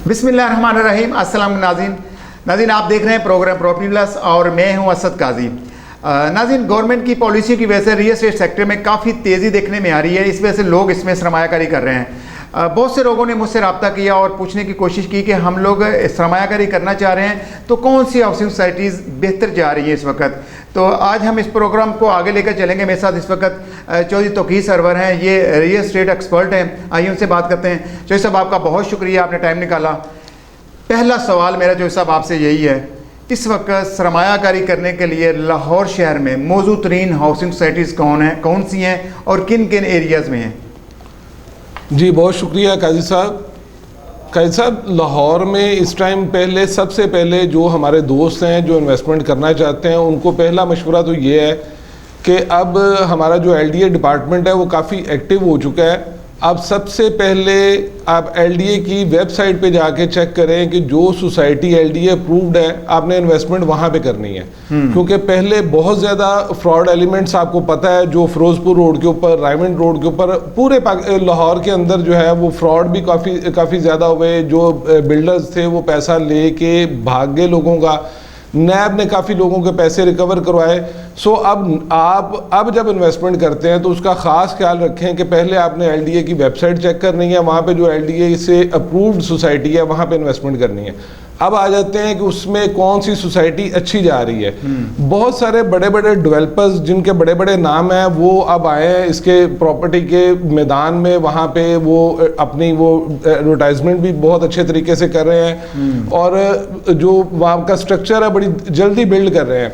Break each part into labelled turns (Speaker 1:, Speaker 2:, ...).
Speaker 1: بسم اللہ الرحمن الرحیم. السلام ناظرین آپ دیکھ رہے ہیں پروگرام پراپرٹی پلس اور میں ہوں اسد قاضی. ناظرین, گورنمنٹ کی پالیسی کی وجہ سے ریل اسٹیٹ سیکٹر میں کافی تیزی دیکھنے میں آ رہی ہے. اس وجہ سے لوگ اس میں سرمایہ کاری کر رہے ہیں. بہت سے لوگوں نے مجھ سے رابطہ کیا اور پوچھنے کی کوشش کی کہ ہم لوگ سرمایہ کاری کرنا چاہ رہے ہیں تو کون سی ہاؤسنگ سوسائٹیز بہتر جا رہی ہیں اس وقت. تو آج ہم اس پروگرام کو آگے لے کر چلیں گے. میرے ساتھ اس وقت چودھری توقیر سرور ہیں, یہ ریل اسٹیٹ ایکسپرٹ ہیں. آئیے ان سے بات کرتے ہیں. چودھری صاحب, آپ کا بہت شکریہ, آپ نے ٹائم نکالا. پہلا سوال میرا چودھری صاحب آپ سے یہی ہے, اس وقت سرمایہ کاری کرنے کے لیے لاہور شہر میں موزوں ترین ہاؤسنگ سوسائٹیز کون سی ہیں اور کن کن ایریاز میں ہیں؟
Speaker 2: جی بہت شکریہ قاضی صاحب. قاضی صاحب, لاہور میں اس ٹائم سب سے پہلے جو ہمارے دوست ہیں جو انویسٹمنٹ کرنا چاہتے ہیں ان کو پہلا مشورہ تو یہ ہے کہ اب ہمارا جو ایل ڈی اے ڈپارٹمنٹ ہے وہ کافی ایکٹیو ہو چکا ہے. اب سب سے پہلے آپ ایل ڈی اے کی ویب سائٹ پہ جا کے چیک کریں کہ جو society L D A approved ہے آپ نے انویسٹمنٹ وہاں پہ کرنی ہے. کیونکہ پہلے بہت زیادہ فراڈ ایلیمنٹس آپ کو پتہ ہے جو فیروز پور روڈ کے اوپر, رائمنڈ روڈ کے اوپر, پورے لاہور کے اندر جو ہے وہ فراڈ بھی کافی زیادہ ہوئے. جو بلڈرز تھے وہ پیسہ لے کے بھاگ گئے لوگوں کا. نیب نے کافی لوگوں کے پیسے ریکور کروائے. سو اب جب انویسٹمنٹ کرتے ہیں تو اس کا خاص خیال رکھیں کہ پہلے آپ نے ایل ڈی اے کی ویب سائٹ چیک کرنی ہے, وہاں پہ جو ایل ڈی اے سے اپرووڈ سوسائٹی ہے وہاں پہ انویسٹمنٹ کرنی ہے. اب آ جاتے ہیں کہ اس میں کون سی سوسائٹی اچھی جا رہی ہے. بہت سارے بڑے بڑے ڈیولپرز جن کے بڑے بڑے نام ہیں وہ اب آئے ہیں اس کے پراپرٹی کے میدان میں. وہاں پہ وہ اپنی ایڈورٹائزمنٹ بھی بہت اچھے طریقے سے کر رہے ہیں اور جو وہاں کا اسٹرکچر ہے بڑی جلدی بلڈ کر رہے ہیں.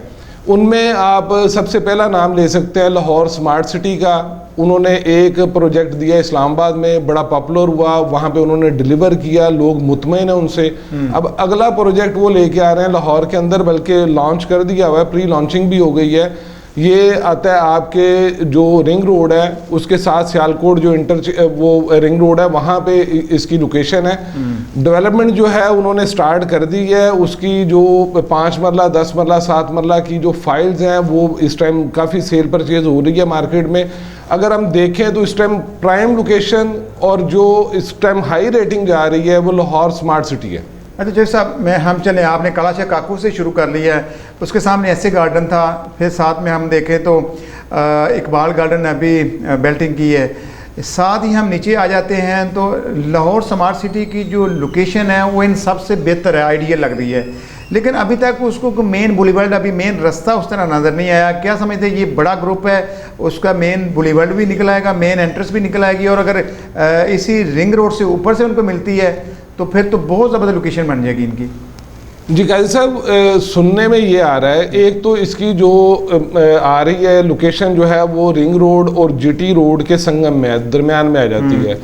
Speaker 2: ان میں آپ سب سے پہلا نام لے سکتے ہیں لاہور سمارٹ سٹی کا. انہوں نے ایک پروجیکٹ دیا اسلام آباد میں, بڑا پاپولر ہوا, وہاں پہ انہوں نے ڈیلیور کیا, لوگ مطمئن ہیں ان سے. اب اگلا پروجیکٹ وہ لے کے آ رہے ہیں لاہور کے اندر, بلکہ لانچ کر دیا ہوا ہے, پری لانچنگ بھی ہو گئی ہے. یہ آتا ہے آپ کے جو رنگ روڈ ہے اس کے ساتھ سیالکوٹ جو وہ رنگ روڈ ہے وہاں پہ اس کی لوکیشن ہے. ڈیولپمنٹ جو ہے انہوں نے سٹارٹ کر دی ہے. اس کی جو 5 مرلہ 10 مرلہ 7 مرلہ کی جو فائلز ہیں وہ اس ٹائم کافی سیل پرچیز ہو رہی ہے مارکیٹ میں. اگر ہم دیکھیں تو اس ٹائم پرائم لوکیشن اور جو اس ٹائم ہائی ریٹنگ جا رہی ہے وہ لاہور سمارٹ سٹی ہے.
Speaker 1: اچھا جی صاحب, ہم چلیں, آپ نے کالا شاہ کاکو سے شروع کر لیا ہے, اس کے سامنے ایسے گارڈن تھا, پھر ساتھ میں ہم دیکھیں تو اقبال گارڈن ابھی بیلٹنگ کی ہے. ساتھ ہی ہم نیچے آ جاتے ہیں تو لاہور سمارٹ سٹی کی جو لوکیشن ہے وہ ان سب سے بہتر ہے, آئیڈیل لگ رہی ہے. لیکن ابھی تک اس کو مین بولیورڈ, ابھی مین رستہ اس طرح نظر نہیں آیا. کیا سمجھتے ہیں, یہ بڑا گروپ ہے, اس کا مین بولیورڈ بھی نکل آئے گا, مین انٹرس بھی نکل آئے گی, اور اگر اسی رنگ روڈ سے اوپر سے ان کو ملتی ہے تو پھر تو بہت زبردست لوکیشن بن جائے گی ان کی.
Speaker 2: جی قاضی صاحب, سننے میں یہ آ رہا ہے, ایک تو اس کی جو آ رہی ہے لوکیشن جو ہے وہ رنگ روڈ اور جی ٹی روڈ کے سنگم میں درمیان میں آ جاتی ہے.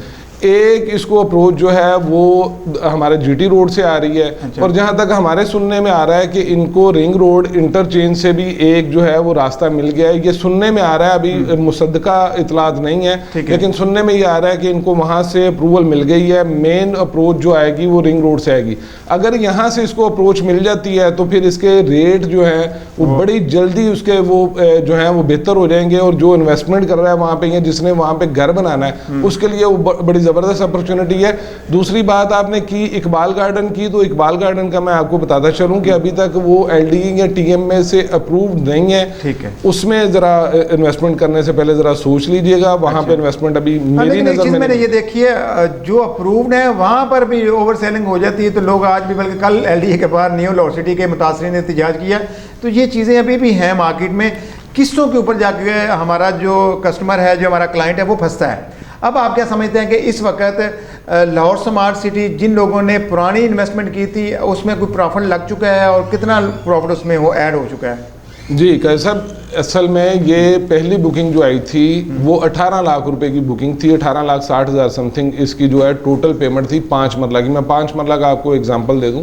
Speaker 2: ایک اس کو اپروچ جو ہے وہ ہمارے جی ٹی روڈ سے آ رہی ہے. اور جہاں تک ہمارے سننے میں آ رہا ہے کہ ان کو رنگ روڈ انٹرچینج سے بھی ایک جو ہے وہ راستہ مل گیا ہے. یہ سننے میں آ رہا ہے, ابھی مصدقہ اطلاعات نہیں ہے, لیکن سننے میں یہ آ رہا ہے کہ ان کو وہاں سے اپروول مل گئی ہے. مین اپروچ جو آئے گی وہ رنگ روڈ سے آئے گی. اگر یہاں سے اس کو اپروچ مل جاتی ہے تو پھر اس کے ریٹ جو ہیں وہ بڑی جلدی اس کے وہ جو ہیں وہ بہتر ہو جائیں گے. اور جو انویسٹمنٹ کر رہا ہے وہاں پہ یا جس نے وہاں پہ گھر بنانا ہے اس کے لیے وہ بڑی زبردست اپرچونٹی ہے. دوسری بات آپ نے کی اقبال گارڈن کی, تو اقبال گارڈن کا میں آپ کو بتاتا چلوں کہ ابھی تک وہ ایل ڈی یا ٹی ایم میں سے اپرووڈ نہیں ہے. اس میں ذرا انویسٹمنٹ کرنے سے پہلے ذرا سوچ لیجئے گا. وہاں پہ انویسٹمنٹ ابھی میری نظر
Speaker 1: میں نے یہ دیکھی ہے, جو اپرووڈ ہے وہاں پر بھی اوور سیلنگ ہو جاتی ہے. تو لوگ آج بھی, بلکہ کل ایل ڈی اے کے باہر نیو لاہور سٹی کے متاثرین نے احتجاج کیا. تو یہ چیزیں ابھی بھی ہیں مارکیٹ میں. قسطوں کے اوپر جا کے ہمارا جو کسٹمر ہے, جو ہمارا کلائنٹ ہے, وہ پھنستا ہے. اب آپ کیا سمجھتے ہیں کہ اس وقت لاہور سمارٹ سٹی جن لوگوں نے پرانی انویسٹمنٹ کی تھی اس میں کوئی پروفٹ لگ چکا ہے, اور کتنا پروفٹ اس میں وہ ایڈ ہو چکا ہے؟
Speaker 2: جی قاضی صاحب, اصل میں یہ پہلی بکنگ جو آئی تھی وہ 18 لاکھ روپے کی بکنگ تھی. 18,60,000 سم تھنگ اس کی جو ہے ٹوٹل پیمنٹ تھی 5 مرلہ کی. میں 5 مرلہ کا آپ کو ایگزامپل دے دوں.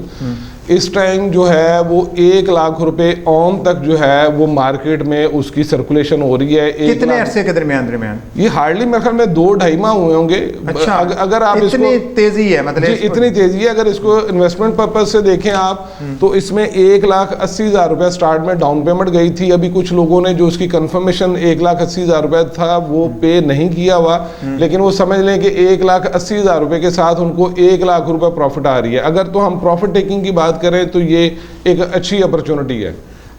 Speaker 2: اس ٹائم جو ہے وہ 1 لاکھ روپے اوم تک جو ہے وہ مارکیٹ میں اس کی سرکولیشن ہو رہی ہے.
Speaker 1: کتنے عرصے کے درمیان
Speaker 2: یہ ہارڈلی میرے خیال میں 2-2.5 ماہ ہوئے ہوں گے.
Speaker 1: اچھا,
Speaker 2: اگر آپ اس کو
Speaker 1: اتنی تیزی ہے, مطلب
Speaker 2: اتنی تیزی ہے. اگر اس کو انویسٹمنٹ پرپز سے دیکھیں آپ تو اس میں 1,80,000 روپے سٹارٹ میں ڈاؤن پیمنٹ گئی تھی. ابھی کچھ لوگوں نے جو اس کی کنفرمیشن 1,80,000 روپے تھا وہ پے نہیں کیا ہوا, لیکن وہ سمجھ لیں کہ 1,80,000 روپے کے ساتھ ان کو 1 لاکھ روپے پروفٹ آ رہی ہے. اگر تو ہم پروفٹ ٹیکنگ کی بات کریں تو یہ ایک اچھی اپرچونٹی ہے.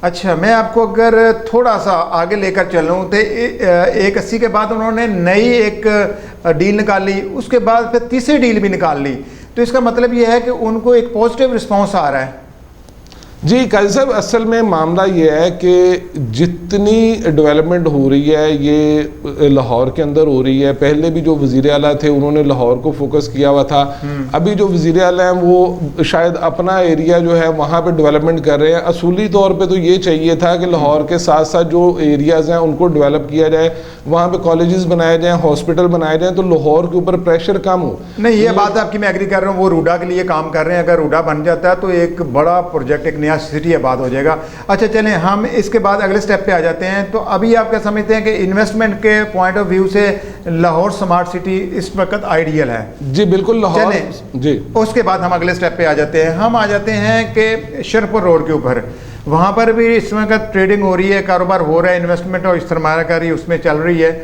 Speaker 1: اچھا, میں آپ کو اگر تھوڑا سا آگے لے کر چلوں تو 1,80 کے بعد انہوں نے نئی ایک ڈیل نکال لی, اس کے بعد پھر تیسری ڈیل بھی نکال لی, تو اس کا مطلب یہ ہے کہ ان کو ایک پازیٹیو رسپانس آ رہا ہے.
Speaker 2: جی قاضی صاحب, اصل میں معاملہ یہ ہے کہ جتنی ڈیولپمنٹ ہو رہی ہے یہ لاہور کے اندر ہو رہی ہے. پہلے بھی جو وزیر اعلیٰ تھے انہوں نے لاہور کو فوکس کیا ہوا تھا. ابھی جو وزیر اعلیٰ ہیں وہ شاید اپنا ایریا جو ہے وہاں پہ ڈیولپمنٹ کر رہے ہیں. اصولی طور پہ تو یہ چاہیے تھا کہ لاہور کے ساتھ ساتھ جو ایریاز ہیں ان کو ڈیولپ کیا جائے, وہاں پہ کالجز بنائے جائیں, ہاسپٹل بنائے جائیں, تو لاہور کے اوپر پریشر کم ہو. نہیں,
Speaker 1: یہ بات آپ کی میں ایگری کر رہا ہوں. وہ روڈا کے لیے کام کر رہے ہیں, اگر روڈا بن جاتا ہے تو ایک بڑا پروجیکٹ, ایک نیا سٹی آباد ہو جائے گا. اچھا چلیں, ہم اس کے بعد اگلے سٹیپ پہ آ جاتے ہیں. تو ابھی آپ کیا سمجھتے ہیں کہ انویسٹمنٹ کے پوائنٹ آف ویو سے لاہور سمارٹ سٹی اس وقت آئیڈیل ہے؟
Speaker 2: جی بالکل لاہور.
Speaker 1: جی, اس کے بعد ہم اگلے سٹیپ پہ آ جاتے ہیں. ہم آ جاتے ہیں کہ شرپور روڈ کے اوپر, وہاں پر بھی اس وقت ٹریڈنگ ہو رہی ہے, کاروبار ہو رہا ہے, انویسٹمنٹ اور سرمایہ کاری اس میں چل رہی ہے.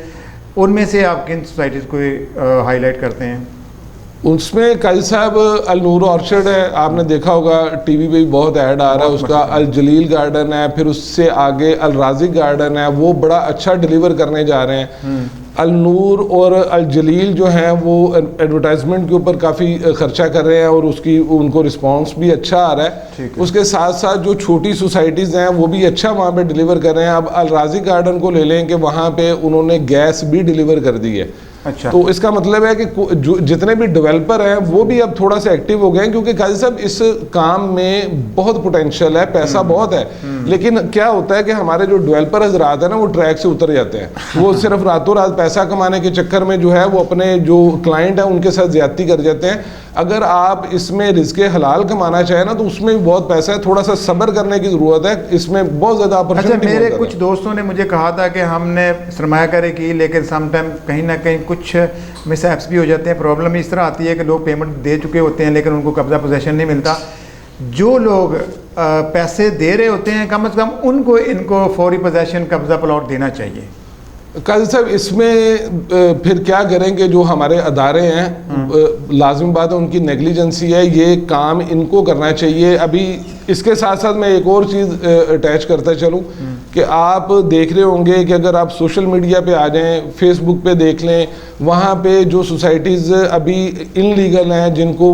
Speaker 1: ان میں سے آپ کن سوسائٹیز کو ہائی لائٹ کرتے ہیں؟
Speaker 2: اس میں قاضی صاحب النور آرچرڈ ہے, آپ نے دیکھا ہوگا ٹی وی پہ بھی بہت ایڈ آ رہا ہے اس کا. الجلیل گارڈن ہے, پھر اس سے آگے الرازق گارڈن ہے, وہ بڑا اچھا ڈیلیور کرنے جا رہے ہیں. النور اور الجلیل جو ہیں وہ ایڈورٹائزمنٹ کے اوپر کافی خرچہ کر رہے ہیں اور اس کی ان کو رسپانس بھی اچھا آ رہا ہے. اس کے ساتھ ساتھ جو چھوٹی سوسائٹیز ہیں وہ بھی اچھا وہاں پہ ڈیلیور کر رہے ہیں. اب الرازق گارڈن کو لے لیں کہ وہاں پہ انہوں نے گیس بھی ڈیلیور کر دی ہے.
Speaker 1: اچھا,
Speaker 2: تو اس کا مطلب ہے کہ جتنے بھی ڈیولپر ہیں وہ بھی اب تھوڑا سا ایکٹیو ہو گئے ہیں, کیونکہ قاضی صاحب اس کام میں بہت پوٹینشیل ہے, پیسہ بہت ہے. لیکن کیا ہوتا ہے کہ ہمارے جو ڈیولپر حضرات ہیں نا وہ ٹریک سے اتر جاتے ہیں. وہ صرف راتوں رات پیسہ کمانے کے چکر میں جو ہے وہ اپنے جو کلائنٹ ہیں ان کے ساتھ زیادتی کر جاتے ہیں. اگر آپ اس میں رزق حلال کمانا چاہیں نا تو اس میں بھی بہت پیسہ ہے, تھوڑا سا صبر کرنے کی ضرورت ہے, اس میں بہت زیادہ اپرچونٹی.
Speaker 1: اچھا, میرے کچھ دوستوں نے مجھے کہا تھا کہ ہم نے سرمایہ کاری کی لیکن سم ٹائم کہیں نہ کہیں کچھ مس ایپس بھی ہو جاتے ہیں. پرابلم اس طرح آتی ہے کہ لوگ پیمنٹ دے چکے ہوتے ہیں لیکن ان کو قبضہ پوزیشن نہیں ملتا. جو لوگ پیسے دے رہے ہوتے ہیں کم از کم ان کو فوری پوزیشن, قبضہ پلاٹ دینا چاہیے.
Speaker 2: قاضی صاحب اس میں پھر کیا کریں کہ جو ہمارے ادارے ہیں لازم بات ہے ان کی نیگلیجنسی ہے, یہ کام ان کو کرنا چاہیے. ابھی اس کے ساتھ ساتھ میں ایک اور چیز اٹیچ کرتا چلوں کہ آپ دیکھ رہے ہوں گے کہ اگر آپ سوشل میڈیا پہ آ جائیں, فیس بک پہ دیکھ لیں, وہاں پہ جو سوسائٹیز ابھی ان لیگل ہیں جن کو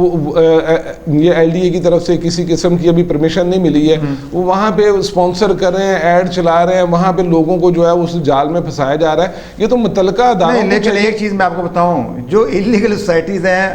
Speaker 2: یہ LDA کی طرف سے کسی قسم کی ابھی پرمیشن نہیں ملی ہے, وہ وہاں پہ اسپانسر کر رہے ہیں, ایڈ چلا رہے ہیں, وہاں پہ لوگوں کو جو ہے اس جال میں پھنسایا جا رہا ہے. یہ تو متعلقہ اداروں کو.
Speaker 1: لیکن ایک چیز میں آپ کو بتاؤں, جو انلیگل سوسائٹیز ہیں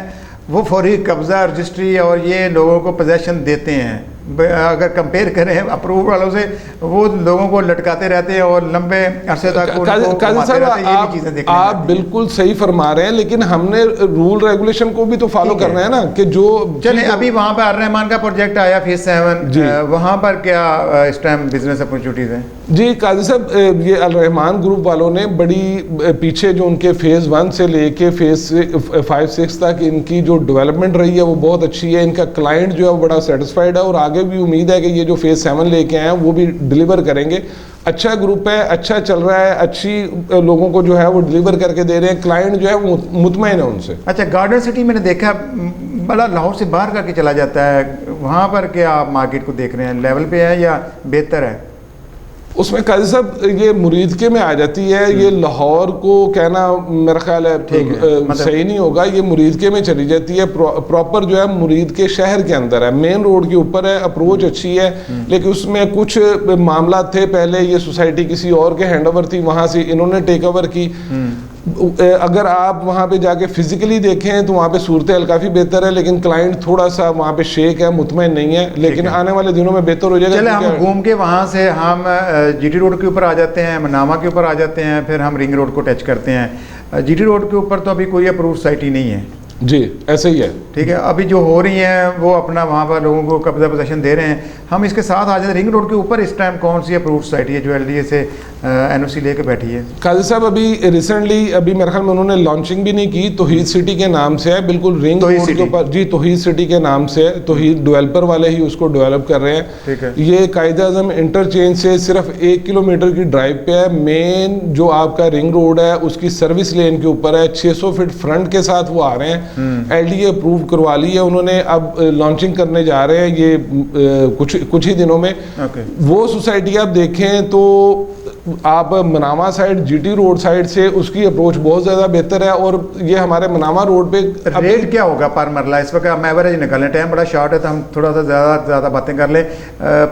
Speaker 1: وہ فوری قبضہ, رجسٹری اور یہ لوگوں کو پوزیشن دیتے ہیں. اگر کمپیئر کریں اپروو والوں سے, وہ لوگوں کو لٹکاتے رہتے ہیں اور لمبے عرصے تک
Speaker 2: قاضی صاحب آپ بالکل صحیح فرما رہے ہیں, لیکن ہم نے رول ریگولیشن کو بھی تو فالو کرنا ہے نا. کہ جو
Speaker 1: چلیں ابھی وہاں پہ الرحمان کا پروجیکٹ آیا فیز 7, وہاں پر کیا اس ٹائم بزنس اپرچونیٹیز ہیں؟
Speaker 2: جی قاضی صاحب, یہ الرحمان گروپ والوں نے بڑی پیچھے جو ان کے فیز 1 سے لے کے فیز 5-6 تک ان کی جو ڈیولپمنٹ رہی ہے وہ بہت اچھی ہے. ان کا کلائنٹ جو ہے وہ بڑا سیٹسفائیڈ ہے اور آگے بھی امید ہے کہ یہ جو فیز 7 لے کے آئے ہیں وہ بھی ڈیلیور کریں گے. اچھا گروپ ہے, اچھا چل رہا ہے, اچھی لوگوں کو جو ہے وہ ڈیلیور کر کے دے رہے ہیں, کلائنٹ جو ہے وہ مطمئن ہے ان سے.
Speaker 1: اچھا, گارڈن سٹی میں نے دیکھا بڑا لاہور سے باہر کر کے چلا جاتا ہے, وہاں پر کیا آپ مارکیٹ کو دیکھ رہے ہیں, لیول پہ ہے یا بہتر ہے؟
Speaker 2: اس میں قاضی صاحب یہ مریدکے میں آ جاتی ہے. یہ لاہور کو کہنا میرا خیال ہے صحیح نہیں ہوگا, یہ مریدکے میں چلی جاتی ہے. پراپر جو ہے مریدکے شہر کے اندر ہے, مین روڈ کے اوپر ہے, اپروچ اچھی ہے. لیکن اس میں کچھ معاملات تھے, پہلے یہ سوسائٹی کسی اور کے ہینڈ اوور تھی, وہاں سے انہوں نے ٹیک اوور کی. اگر آپ وہاں پہ جا کے فزیکلی دیکھیں تو وہاں پہ صورتحال کافی بہتر ہے, لیکن کلائنٹ تھوڑا سا وہاں پہ شیک ہے, مطمئن نہیں ہے, لیکن آنے والے دنوں میں بہتر ہو جائے گا.
Speaker 1: چلے ہم گھوم کے وہاں سے ہم GT روڈ کے اوپر آ جاتے ہیں, منامہ کے اوپر آ جاتے ہیں, پھر ہم رنگ روڈ کو ٹچ کرتے ہیں. GT روڈ کے اوپر تو ابھی کوئی اپروو سائٹ ہی نہیں ہے.
Speaker 2: جی ایسے ہی ہے.
Speaker 1: ٹھیک ہے, ابھی جو ہو رہی ہیں وہ اپنا وہاں پر لوگوں کو قبضہ پوزیشن دے رہے ہیں. ہم اس کے ساتھ آ جائیں, رنگ روڈ کے اوپر اس ٹائم کون سی اپرووڈ سوسائٹی ہے جو LDA سے NOC لے کے بیٹھی ہے؟
Speaker 2: قاضی صاحب ابھی ریسنٹلی ابھی میرے خیال میں انہوں نے لانچنگ بھی نہیں کی, توحید سٹی کے نام سے ہے, بالکل رنگ روڈ کے اوپر. جی توحید سٹی کے نام سے ہے, توحید ڈیولپر والے ہی اس کو ڈیولپ کر رہے ہیں.
Speaker 1: ٹھیک ہے,
Speaker 2: یہ قائد اعظم انٹرچینج سے صرف 1 کلومیٹر کی ڈرائیو پہ ہے. مین جو آپ کا رنگ روڈ ہے اس کی سروس لین کے اوپر ہے, 600 فٹ فرنٹ کے ساتھ وہ آ رہے ہیں. LDA اپروو کروا لی ہے انہوں نے, اب لانچنگ کرنے جا رہے ہیں یہ کچھ ہی دنوں میں. وہ سوسائٹی آپ دیکھیں تو آپ Manama side GT road side سے اس کی اپروچ بہت زیادہ بہتر ہے. اور یہ ہمارے منامہ روڈ پہ
Speaker 1: ریٹ کیا ہوگا پر مرلہ اس وقت؟ ہم ایوریج نکالیں, ٹائم بڑا شارٹ ہے تو ہم تھوڑا سا زیادہ باتیں کر لیں.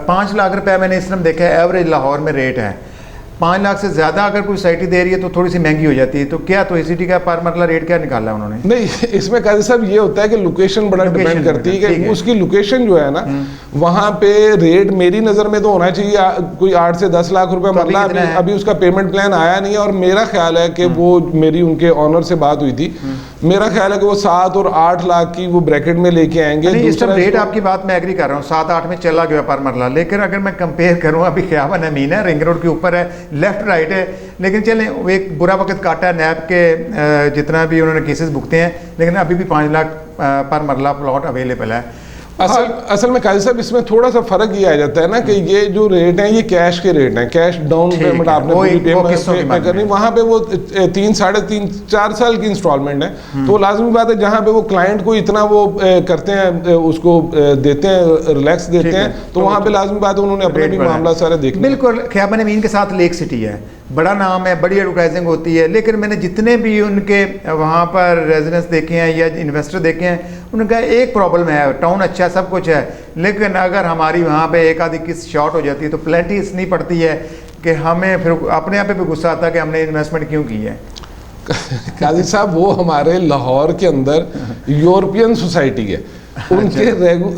Speaker 1: 5 لاکھ روپے میں نے اس ٹائم دیکھا ہے ایوریج لاہور میں ریٹ ہے. 5 لاکھ سے زیادہ اگر کوئی سوسائٹی دے رہی ہے تو تھوڑی سی مہنگی ہو جاتی ہے. تو کیا تو سٹی کا پر مرلہ ریٹ کیا نکالا ہے انہوں نے؟
Speaker 2: نہیں, اس میں قاضی صاحب یہ ہوتا ہے کہ لوکیشن بڑا ڈیپینڈ کرتی ہے کہ اس کی لوکیشن جو ہے نا وہاں پہ ریٹ میری نظر میں تو ہونا چاہیے کوئی 8 سے 10 لاکھ روپے مرلہ. ابھی اس کا پیمنٹ پلان آیا نہیں ہے, اور میرا خیال ہے کہ وہ میری ان کے آنر سے بات ہوئی تھی, میرا خیال ہے کہ وہ 7 اور 8 لاکھ کی وہ بریکٹ میں لے کے آئیں گے.
Speaker 1: اس ٹائم ریٹ آپ کی بات میں ایگری کر رہا ہوں, 7-8 میں چلا گیا پر مرلہ. لیکن اگر میں کمپیئر کروں, ابھی خیابان امین ہے, رنگ روڈ کے اوپر ہے, لیفٹ رائٹ ہے, لیکن چلیں ایک برا وقت کاٹا ہے نیب کے جتنا بھی انہوں نے کیسز بھگتے ہیں, لیکن ابھی بھی 5 لاکھ پر مرلہ پلاٹ اویلیبل ہے.
Speaker 2: اصل میں قاضی صاحب اس میں تھوڑا سا فرق یہ آ جاتا ہے نا کہ یہ جو ریٹ ہیں یہ کیش کے ریٹ ہیں, کیش ڈاؤن پیمنٹ آپ نے پوری پیمنٹ کرنی. وہاں پہ وہ 3, 3.5, 4 سال کی انسٹالمنٹ ہے. تو لازمی بات ہے جہاں پہ وہ کلائنٹ کو اتنا وہ کرتے ہیں, اس کو دیتے ہیں, ریلیکس دیتے ہیں, تو وہاں پہ لازمی بات ہے انہوں نے اپنے بھی معاملہ سارے دیکھنے.
Speaker 1: بالکل, خیابان امین کے ساتھ لیک سٹی ہے, بڑا نام ہے, بڑی ایڈورٹائزنگ ہوتی ہے. لیکن میں نے جتنے بھی ان کے وہاں پر ریزیڈنس دیکھے ہیں یا انویسٹر دیکھے ہیں, ان کا ایک پرابلم ہے, ٹاؤن اچھا سب کچھ ہے, لیکن اگر ہماری وہاں پہ ایک آدھی کس شارٹ ہو جاتی ہے تو پلینٹی اتنی پڑتی ہے کہ ہمیں پھر اپنے آپ پہ بھی غصہ آتا ہے کہ ہم نے انویسٹمنٹ کیوں کی ہے.
Speaker 2: قاضی صاحب وہ ہمارے لاہور کے اندر یورپین سوسائٹی ہے, ان کے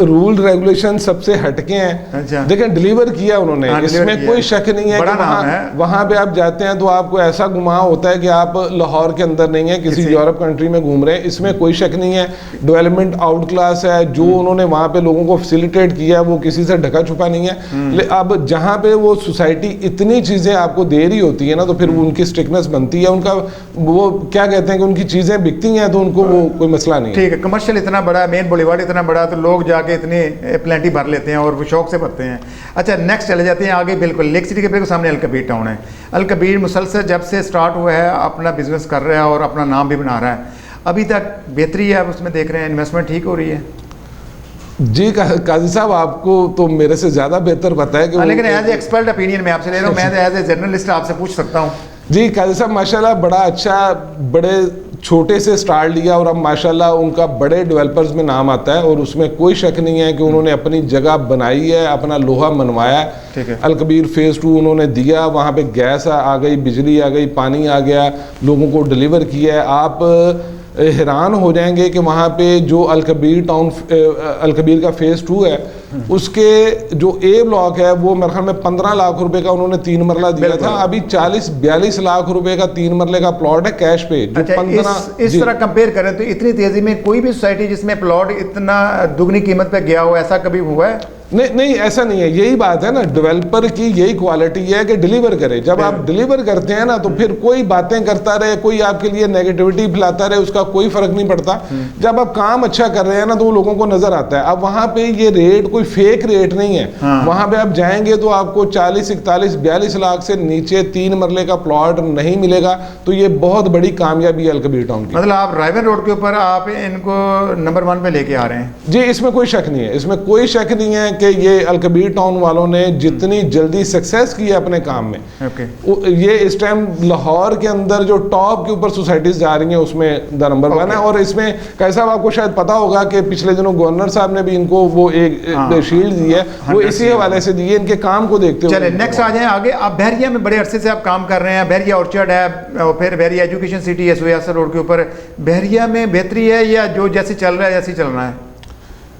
Speaker 2: رول ریگولیشن سب سے ہٹکے ہیں. دیکھیں ڈیلیور کیا انہوں نے, اس میں کوئی شک نہیں ہے کہ وہاں پہ آپ جاتے ہیں تو آپ کو ایسا گمان ہوتا ہے کہ آپ لاہور کے اندر نہیں ہیں, کسی یورپ کنٹری میں گھوم رہے ہیں. اس میں کوئی شک نہیں ہے, ڈیولپمنٹ آؤٹ کلاس ہے. جو انہوں نے وہاں پہ لوگوں کو فیسیلیٹیٹ کیا ہے وہ کسی سے ڈھکا چھپا نہیں ہے. اب جہاں پہ وہ سوسائٹی اتنی چیزیں آپ کو دے رہی ہوتی ہے نا, تو پھر ان کی اسٹرکنس بنتی ہے. ان کا وہ کیا کہتے ہیں کہ ان کی چیزیں بکتی ہیں, تو ان کو وہ کوئی مسئلہ نہیں ہے.
Speaker 1: ٹھیک ہے, کمرشل اتنا بڑا, مین بولیوارڈ اتنا بڑا, تو لوگ جا کے اتنی پلینٹی بھر لیتے ہیں اور وہ شوق سے بھرتے ہیں. اچھا نیکسٹ چلے جاتے ہیں آگے. بالکل لیک سٹی کے بالکل سامنے الکبیر ٹاؤن ہے. الکبیر مسلسل جب سے سٹارٹ ہوا ہے اپنا بزنس کر رہا ہے اور اپنا نام بھی بنا رہا ہے. ابھی تک بہتری ہے اس میں دیکھ رہے ہیں, انویسٹمنٹ ٹھیک ہو رہی ہے؟
Speaker 2: جی قاضی صاحب آپ کو تو میرے سے زیادہ بہتر پتہ ہے کہ
Speaker 1: لیکن ایز اے ایکسپرٹ اپینین میں آپ سے لے رہا ہوں, میں ایز اے جرنلسٹ آپ سے پوچھ سکتا ہوں.
Speaker 2: جی قاضی صاحب ماشاءاللہ بڑا اچھا, بڑے چھوٹے سے سٹارٹ لیا اور اب ماشاءاللہ ان کا بڑے ڈیولپرز میں نام آتا ہے, اور اس میں کوئی شک نہیں ہے کہ انہوں نے اپنی جگہ بنائی ہے, اپنا لوہا منوایا ہے. الکبیر فیز 2 انہوں نے دیا, وہاں پہ گیس آ گئی, بجلی آ گئی, پانی آ گیا, لوگوں کو ڈیلیور کیا ہے. آپ حیران ہو جائیں گے کہ وہاں پہ جو الکبیر ٹاؤن, الکبیر کا فیز 2 ہے, اس کے جو اے بلاک ہے وہ میرے خیال میں 15 لاکھ روپے کا انہوں نے 3 مرلہ دیا تھا. ابھی 40-42 لاکھ روپے کا 3 مرلے کا پلاٹ ہے کیش پہ.
Speaker 1: اس طرح کمپیئر کریں تو اتنی تیزی میں کوئی بھی سوسائٹی جس میں پلاٹ اتنا دگنی قیمت پہ گیا ہو, ایسا کبھی ہوا ہے؟
Speaker 2: نہیں ایسا نہیں ہے. یہی بات ہے نا, ڈیولپر کی یہی کوالٹی ہے کہ ڈیلیور کرے. جب آپ ڈیلیور کرتے ہیں نا تو پھر کوئی باتیں کرتا رہے, کوئی آپ کے لیے نیگیٹیوٹی پھیلاتا رہے, اس کا کوئی فرق نہیں پڑتا. جب آپ کام اچھا کر رہے ہیں نا تو وہ لوگوں کو نظر آتا ہے. اب وہاں پہ یہ ریٹ کوئی فیک ریٹ نہیں ہے. وہاں پہ آپ جائیں گے تو آپ کو 40, 41, 42 لاکھ سے نیچے 3 مرلے کا پلاٹ نہیں ملے گا. تو یہ بہت بڑی کامیابی ہے الکبیر ٹاؤن کی.
Speaker 1: مطلب آپ رائیون روڈ کے اوپر آپ ان کو نمبر 1 پہ لے کے آ رہے ہیں؟
Speaker 2: جی اس میں کوئی شک نہیں ہے, اس میں کوئی شک نہیں ہے کہ یہ الکبیر ٹاؤن والوں نے جتنی جلدی سکسیس کی ہے اپنے کام میں. یہ اس ٹائم لاہور کے اندر جو ٹاپ کے اوپر سوسائٹیز جا رہی ہیں اس میں دا نمبر 1 ہے. اور اس میں کیسا آپ کو شاید پتا ہوگا کہ پچھلے دنوں گورنر صاحب نے بھی ان کو وہ ایک شیلڈ دی ہے, وہ اسی حوالے سے دی ہے, ان کے کام کو دیکھتے ہوئے.
Speaker 1: چلیں نیکسٹ آ جائیں آگے. آپ بحریہ میں بڑے عرصے سے آپ کام کر رہے ہیں, بحریہ اورچرڈ ہے, اور پھر بحریہ ایجوکیشن سٹی ہے سیاسر روڈ کے اوپر. بحریہ میں بہتری ہے یا جو جیسے چل رہا ہے ایسے چل رہا ہے؟